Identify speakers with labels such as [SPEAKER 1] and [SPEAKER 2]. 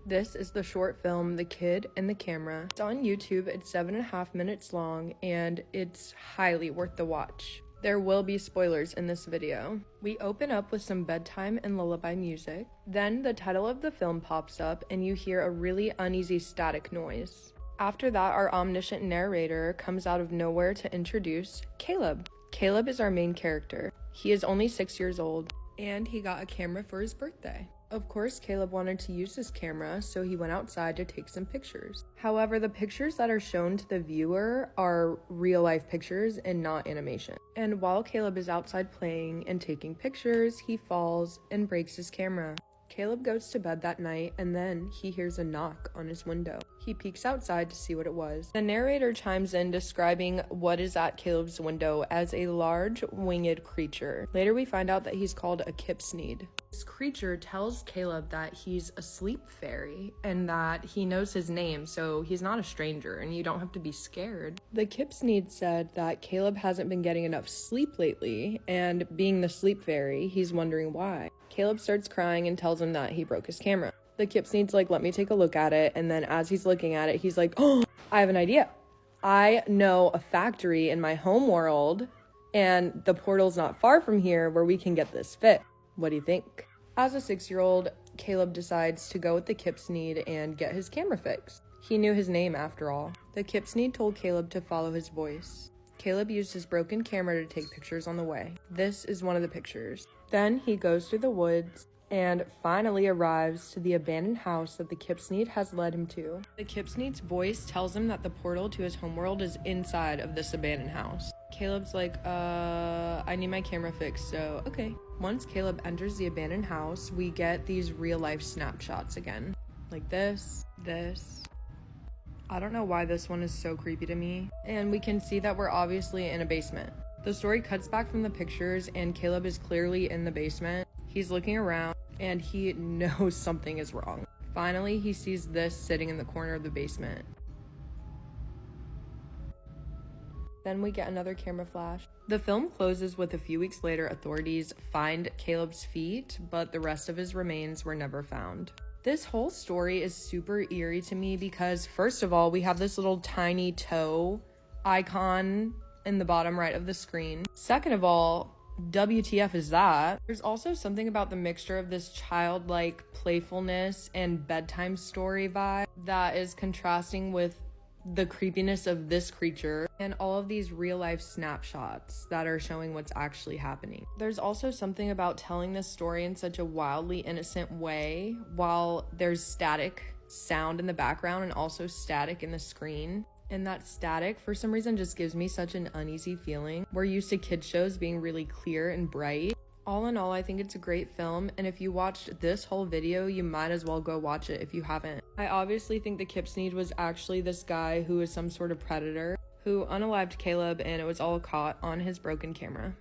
[SPEAKER 1] This is the short film, The Kid and the Camera. It's on YouTube, it's 7.5 minutes long, and it's highly worth the watch. There will be spoilers in this video. We open up with some bedtime and lullaby music. Then the title of the film pops up and you hear a really uneasy static noise. After that, our omniscient narrator comes out of nowhere to introduce Caleb. Caleb is our main character. He is only 6 years old, and he got a camera for his birthday. Of course, Caleb wanted to use his camera, so he went outside to take some pictures. However, the pictures that are shown to the viewer are real-life pictures and not animation. And while Caleb is outside playing and taking pictures, he falls and breaks his camera. Caleb goes to bed that night, and then he hears a knock on his window. He peeks outside to see what it was. The narrator chimes in describing what is at Caleb's window as a large winged creature. Later we find out that he's called a kipsneed. This creature tells Caleb that he's a sleep fairy and that he knows his name, so he's not a stranger and you don't have to be scared. The kipsneed said that Caleb hasn't been getting enough sleep lately, and being the sleep fairy, he's wondering why. Caleb starts crying and tells him that he broke his camera. The kipsneed's like, let me take a look at it, and then as he's looking at it, he's like, oh, I have an idea. I know a factory in my home world, and the portal's not far from here where we can get this fixed. What do you think? As a 6-year-old, Caleb decides to go with the kipsneed and get his camera fixed. He knew his name after all. The kipsneed told Caleb to follow his voice. Caleb used his broken camera to take pictures on the way. This is one of the pictures. Then he goes through the woods and finally arrives to the abandoned house that the kipsneed has led him to. The kipsneed's voice tells him that the portal to his homeworld is inside of this abandoned house. Caleb's like, I need my camera fixed, so okay. Once Caleb enters the abandoned house, we get these real-life snapshots again. Like this. I don't know why this one is so creepy to me. And we can see that we're obviously in a basement. The story cuts back from the pictures and Caleb is clearly in the basement. He's looking around and he knows something is wrong. Finally, he sees this sitting in the corner of the basement. Then we get another camera flash. The film closes with a few weeks later, authorities find Caleb's feet, but the rest of his remains were never found. This whole story is super eerie to me because, first of all, we have this little tiny toe icon in the bottom right of the screen. Second of all, WTF is that? There's also something about the mixture of this childlike playfulness and bedtime story vibe that is contrasting with the creepiness of this creature and all of these real-life snapshots that are showing what's actually happening. There's also something about telling this story in such a wildly innocent way while there's static sound in the background and also static in the screen. And that static, for some reason, just gives me such an uneasy feeling. We're used to kids shows being really clear and bright. All in all, I think it's a great film, and if you watched this whole video, you might as well go watch it if you haven't. I obviously think the kipsneed was actually this guy who is some sort of predator who unalived Caleb, and it was all caught on his broken camera.